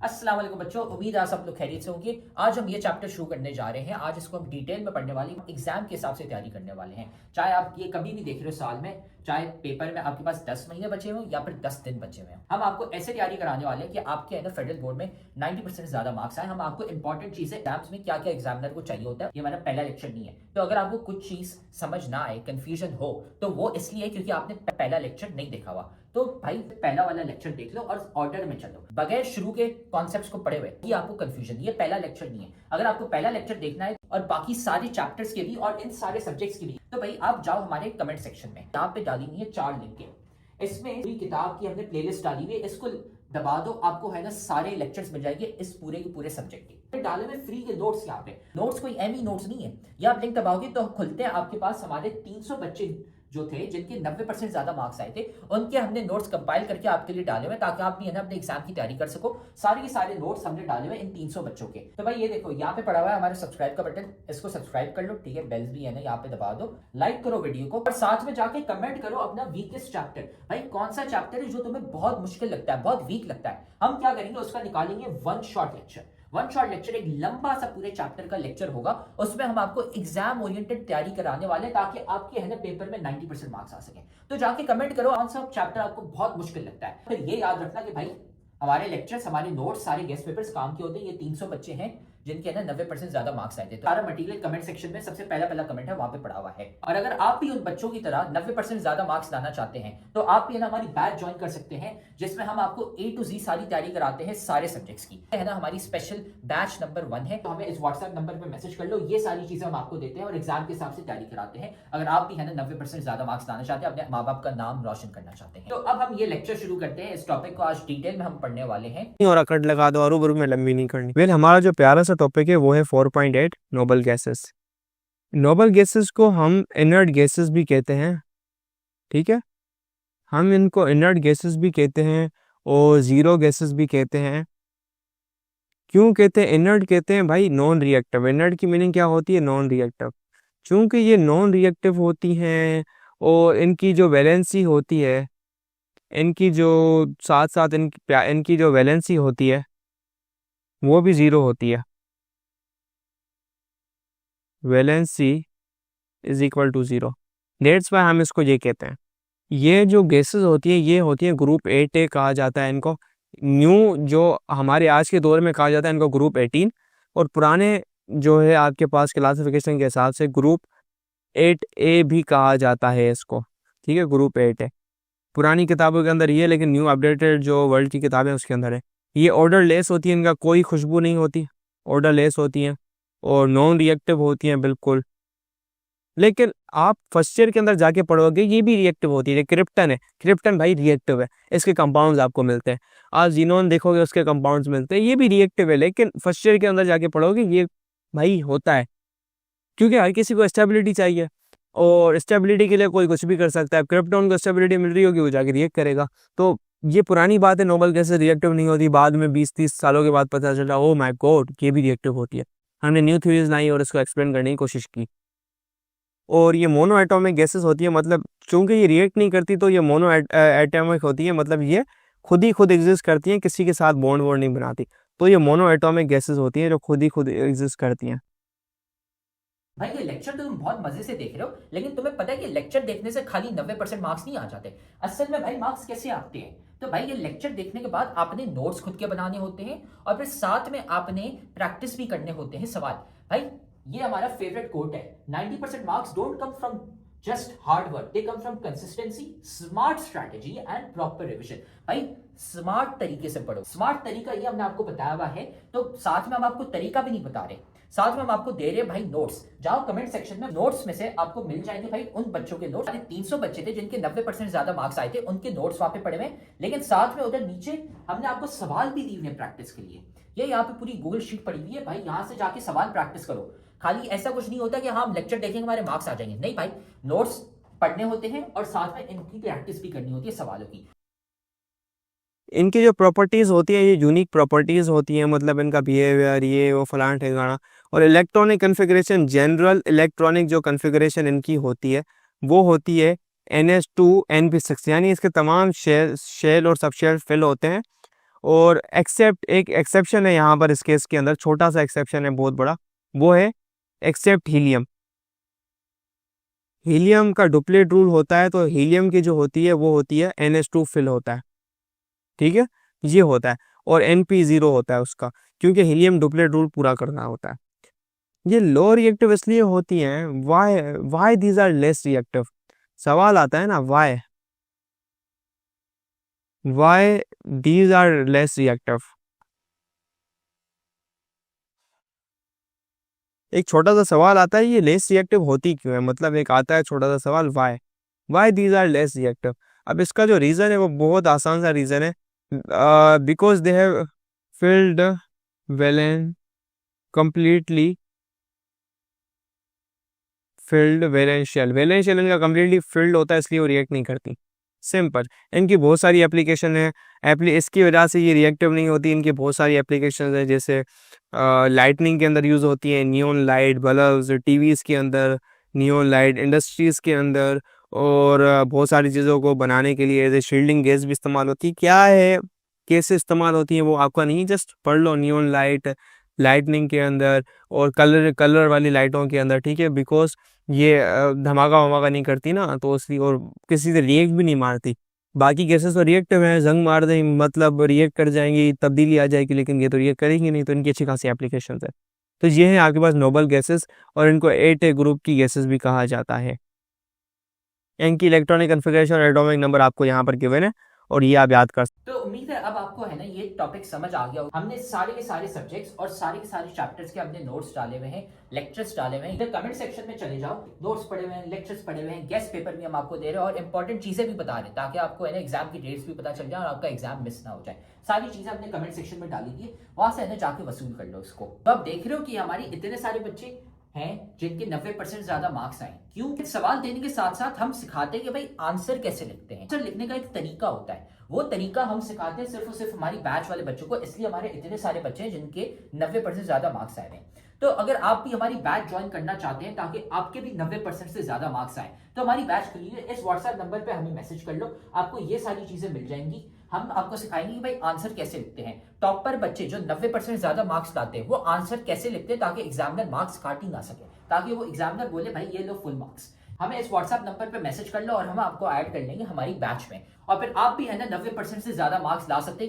अस्सलाम वालेकुम बच्चों, उम्मीद है आप सब लोग खैरियत से होंगे। आज हम ये चैप्टर शुरू करने जा रहे हैं। आज इसको हम डिटेल में पढ़ने वाले हैं, एग्जाम के हिसाब से तैयारी करने वाले हैं। चाहे आप ये कभी भी देख रहे हो साल में, चाहे पेपर में आपके पास 10 महीने बचे हों या फिर 10 दिन बचे हुए हैं, हम आपको ऐसे तैयारी कराने वाले हैं कि आपके है ना फेडरल बोर्ड में 90% से ज्यादा मार्क्स आए। हम आपको इंपॉर्टेंट चीजें एग्जाम्स में क्या क्या एग्जामिनर को चाहिए होता है, ये हमारा पहला लेक्चर नहीं है। तो अगर आपको कुछ चीज समझ ना आए, कंफ्यूजन हो, तो वो इसलिए क्योंकि आपने पहला लेक्चर नहीं देखा हुआ। तो भाई पहला वाला लेक्चर देख लो और ऑर्डर में चलो, बगैर शुरू के कॉन्सेप्ट्स को पढ़े हुए ये आपको कंफ्यूजन, ये पहला लेक्चर नहीं है। अगर आपको पहला लेक्चर देखना है और बाकी सारे चैप्टर्स के भी और इन सारे सब्जेक्ट्स के भी, तो भाई आप जाओ हमारे कमेंट सेक्शन में, यहाँ पे डाली हुई है 4 लिंक। इसमें पूरी किताब की हमने प्लेलिस्ट डाली हुई है, इसको दबा दो, आपको है ना सारे लेक्चर्स मिल जाएंगे इस पूरे के पूरे सब्जेक्ट के। डाले हुए फ्री के नोट्स, यहाँ पे नोट्स कोई एमी नोट्स नहीं है। ये आप लिंक दबाओगे तो खुलते हैं, आपके पास हमारे 300 बच्चे जो थे जिनके 90% ज्यादा मार्क्स आए थे, उनके हमने नोट्स कंपाइल करके आपके लिए डाले हुए ताकि आप भी है ना अपने एग्जाम की तैयारी कर सको। सारे के सारे नोट्स हमने डाले हुए इन 300 बच्चों के। तो भाई ये देखो यहाँ पे पड़ा हुआ है हमारे सब्सक्राइब का बटन, इसको सब्सक्राइब कर लो, ठीक है। बेल्स भी है ना यहाँ पे दबा दो, लाइक करो वीडियो को और साथ में जाके कमेंट करो अपना वीकेस्ट चैप्टर। भाई कौन सा चैप्टर है जो तुम्हें बहुत मुश्किल लगता है, बहुत वीक लगता है, हम क्या करेंगे उसका निकालेंगे one shot lecture. One shot lecture एक लंबा सा पूरे चैप्टर का लेक्चर होगा, उसमें हम आपको एग्जाम ओरिएंटेड तैयारी कराने वाले हैं ताकि आपके है ना पेपर में 90% मार्क्स आ सके। तो जाके कमेंट करो कौन सा चैप्टर आपको बहुत मुश्किल लगता है। फिर ये याद रखना कि भाई हमारे लेक्चर्स, हमारे नोट्स, सारे गेस्ट पेपर्स काम के होते हैं। ये 300 बच्चे हैं जिनके ना 90% ज्यादा मार्क्स आए थे। तो सारा मटेरियल कमेंट सेक्शन में सबसे पहला कमेंट है, वहां पे पड़ा हुआ है। और अगर आप भी उन बच्चों की तरह 90% ज्यादा मार्क्स लाना चाहते हैं तो आप भी ना हमारी बैच ज्वाइन कर सकते हैं, जिसमें हम आपको A to Z सारी तैयारी कराते हैं सारे सब्जेक्ट्स की, है ना। हमारी स्पेशल बैच नंबर 1 है, तो हमें इस व्हाट्सएप नंबर पर मैसेज कर लो। ये सारी चीजें हम आपको देते हैं और एग्जाम के हिसाब से तैयारी कराते हैं। अगर आप भी है ना 90% ज्यादा मार्क्स लाना चाहते हैं, अपने माँ बाप का नाम रोशन करना चाहते हैं। तो अब हम ये लेक्चर शुरू करते हैं। इस टॉपिक को आज डिटेल में हम पढ़ने वाले हैं और अकड़ लगा दो, और में लंबी नहीं करनी। वेल हमारा जो प्यारा सा टॉपिक है वो है 4.8 नोबल गैसेस। नोबल गैसेस को हम इनर्ट गैसेस भी कहते हैं, ठीक है। हम इनको इनर्ट गैसेस भी कहते हैं और जीरो गैसेस भी कहते हैं। क्यों कहते हैं इनर्ट? कहते हैं भाई नॉन रिएक्टिव। इनर्ट की मीनिंग क्या होती है? Non reactive. चूंकि ये नॉन रिएक्टिव होती हैं और इनकी जो वैलेंसी होती है, इनकी जो साथ साथ इनकी जो वैलेंसी होती है वो भी ज़ीरो होती है। Valency is equal to zero. That's why हम इसको ये कहते हैं। ये जो गैसेस होती है ये होती है ग्रुप 8A कहा जाता है इनको। न्यू जो हमारे आज के दौर में कहा जाता है इनको ग्रुप 18, और पुराने जो है आपके पास क्लासिफिकेशन के हिसाब से ग्रुप 8A भी कहा जाता है इसको, ठीक है। ग्रुप 8A पुरानी किताबों के अंदर ये, लेकिन न्यू अपडेटेड जो वर्ल्ड की किताबें उसके अंदर है। ये ऑर्डर लेस होती है, इनका कोई खुशबू नहीं होती, ऑर्डर लेस होती हैं और नॉन रिएक्टिव होती हैं बिल्कुल। लेकिन आप फर्स्ट ईयर के अंदर जाके पढ़ोगे ये भी रिएक्टिव होती है। क्रिप्टन है, क्रिप्टन भाई रिएक्टिव है, इसके कंपाउंड्स आपको मिलते हैं। आज जीनोन देखोगे उसके कंपाउंड्स मिलते हैं, ये भी रिएक्टिव है। लेकिन फर्स्ट ईयर के अंदर जाके पढ़ोगे ये भाई होता है, क्योंकि हर किसी को स्टेबिलिटी चाहिए और स्टेबिलिटी के लिए कोई कुछ भी कर सकता है। क्रिप्टन को स्टेबिलिटी मिल रही होगी, वो जाके रिएक्ट करेगा। तो ये पुरानी बात है, नोबल गैसेस रिएक्टिव नहीं होती। बाद में 20-30 सालों के बाद पता चला ओ माय गॉड ये भी रिएक्टिव होती है। हमने न्यू थ्योरीज लाई और इसको एक्सप्लेन करने की कोशिश की। और ये मोनो एटॉमिक गैसेस होती है, मतलब चूंकि ये रिएक्ट नहीं करती तो ये मोनो एटॉमिक होती है, मतलब ये खुद एग्जिस्ट करती हैं, किसी के साथ बॉन्ड वॉन्ड नहीं बनाती। तो ये मोनो एटॉमिक गैसेस होती हैं जो खुद एग्जिस्ट करती हैं। भाई ये लेक्चर तो तुम बहुत मजे से देख रहे हो, लेकिन तुम्हें पता है कि लेक्चर देखने से खाली 90% मार्क्स नहीं आ जाते। असल में भाई मार्क्स कैसे आते हैं? तो भाई ये लेक्चर देखने के बाद आपने नोट्स खुद के बनाने होते हैं और फिर साथ में आपने प्रैक्टिस भी करने होते हैं सवाल। भाई ये हमारा फेवरेट कोट है, 90% marks don't come from just hard work, they come from consistency, smart strategy and proper revision. भाई स्मार्ट तरीके से पढ़ो। स्मार्ट तरीका ये हमने आपको बताया हुआ है, तो साथ में हम आपको तरीका भी नहीं बता रहे, साथ में हम आपको दे रहे हैं भाई नोट्स। जाओ कमेंट सेक्शन में, नोट्स में से आपको मिल जाएंगे भाई उन बच्चों के नोट्स। 300 बच्चे थे जिनके 90% ज्यादा मार्क्स आए थे, उनके नोट्स वहां पे पड़े हुए। लेकिन साथ में उधर नीचे हमने आपको सवाल भी दिए हुए प्रैक्टिस के लिए। ये यहाँ पे पूरी गूगल शीट पड़ी हुई है भाई, यहाँ से जाके सवाल प्रैक्टिस करो। खाली ऐसा कुछ नहीं होता कि हाँ हम लेक्चर देखेंगे हमारे मार्क्स आ जाएंगे, नहीं भाई, नोट्स पढ़ने होते हैं और साथ में इनकी प्रैक्टिस भी करनी होती है सवालों की। इनकी जो प्रॉपर्टीज़ होती है ये यूनिक प्रॉपर्टीज़ होती हैं, मतलब इनका बिहेवियर ये वो फलाना ठिकाना। और इलेक्ट्रॉनिक कन्फिग्रेशन, जनरल इलेक्ट्रॉनिक जो कन्फिग्रेशन इनकी होती है वो होती है NH2 NP6, यानी इसके तमाम शेल और सब शेल फिल होते हैं और एक्सेप्ट एक एक्सेप्शन है यहाँ पर इस केस के अंदर, छोटा सा एक्सेप्शन है बहुत बड़ा, वो है एक्सेप्ट हीलियम। हीलियम का डुप्लेट रूल होता है, तो हीलियम की जो होती है वो होती है NH2 फिल होता है, ठीक है, ये होता है, और NP0 होता है उसका, क्योंकि हीलियम डुप्लेट रूल पूरा करना होता है। ये लो रिएक्टिव इसलिए होती हैं, why these are less reactive, सवाल आता है ना, why these are less reactive. एक छोटा सा सवाल आता है, ये लेस रिएक्टिव होती क्यों है, मतलब एक आता है छोटा सा सवाल, why these are less reactive. अब इसका जो रीजन है वो बहुत आसान सा रीजन है, because they have filled valence completely filled valential, valential इनका कम्प्लीटली फिल्ड होता है, इसलिए वो रिएक्ट नहीं करती। सिंपल। इनकी बहुत सारी एप्लीकेशन है, इसकी वजह से ये रिएक्टिव नहीं होती। इनकी बहुत सारी एप्लीकेशन है, जैसे लाइटनिंग के अंदर यूज़ होती है, नियॉन लाइट बल्ब्स, टीवीज़ के अंदर नियॉन लाइट, इंडस्ट्रीज़ के अंदर, और बहुत सारी चीज़ों को बनाने के लिए एज ए शील्डिंग गैस भी इस्तेमाल होती है। क्या है, कैसे इस्तेमाल होती है वो आपका नहीं, जस्ट पढ़ लो, नियॉन लाइट लाइटनिंग के अंदर और कलर वाली लाइटों के अंदर, ठीक है, बिकॉज ये धमाका वमाका नहीं करती ना, तो इसलिए, और किसी से रिएक्ट भी नहीं मारती। बाकी गैसेस तो रिएक्टिव हैं, जंग मार दें मतलब रिएक्ट कर जाएंगी, तब्दीली आ जाएगी, लेकिन ये तो रिएक्ट करेंगी नहीं, तो इनकी अच्छी खासी एप्लीकेशन है। तो ये है आपके पास नोबल गैसेस, और इनको 8A ग्रुप की गैसेस भी कहा जाता है। इनकी इलेक्ट्रॉनिक कन्फिगरेशन और एटॉमिक नंबर आपको यहाँ पर गिवन है, और ये आप याद कर। तो उम्मीद है अब आपको है ना ये टॉपिक समझ आ गया। हमने सारे के सारे सब्जेक्ट्स और सारे के सारे चैप्टर्स के हमने नोट्स डाले हुए हैं, लेक्चर्स डाले हुए हैं। इधर कमेंट सेक्शन में चले जाओ, नोट्स पढ़े हुए हैं, लेक्चर्स पढ़े हुए हैं, गेस्ट पेपर भी हम आपको दे रहे हैं और इंपॉर्टेंट चीजें भी बता रहे हैं, ताकि आपको है ना एग्जाम की डेट्स भी पता चल जाए और आपका एग्जाम मिस ना हो जाए। सारी चीजें हमने कमेंट सेक्शन में डाली थी, वहां से है ना जाके वसूल कर लो इसको। तो आप देख रहे हो कि हमारी इतने सारे बच्चे हैं जिनके 90% ज्यादा मार्क्स आए। क्यों? सवाल देने के साथ साथ हम सिखाते हैं कि भाई आंसर कैसे लिखते हैं। आंसर लिखने का एक तरीका होता है, वो तरीका हम सिखाते हैं सिर्फ और सिर्फ हमारी बैच वाले बच्चों को, इसलिए हमारे इतने सारे बच्चे हैं जिनके 90% ज्यादा मार्क्स आए हैं। तो अगर आप भी हमारी बैच ज्वाइन करना चाहते हैं ताकि आपके भी 90% से ज्यादा मार्क्स आए, तो हमारी बैच के लिए इस व्हाट्सएप नंबर पे हमें मैसेज कर लो, आपको ये सारी चीजें मिल जाएंगी। हम आपको सिखाएंगे कि भाई आंसर कैसे लिखते हैं। टॉपर बच्चे जो 90% ज्यादा मार्क्स लाते हैं वो आंसर कैसे लिखते हैं, ताकि एग्जामिनर मार्क्स काट ही ना सके, ताकि वो एग्जामिनर बोले भाई ये लो फुल मार्क्स। हमें इस व्हाट्सएप नंबर पे मैसेज कर लो और हम आपको ऐड कर लेंगे हमारी बैच में, और फिर आप भी है ना 90% से ज्यादा मार्क्स ला सकते हैं।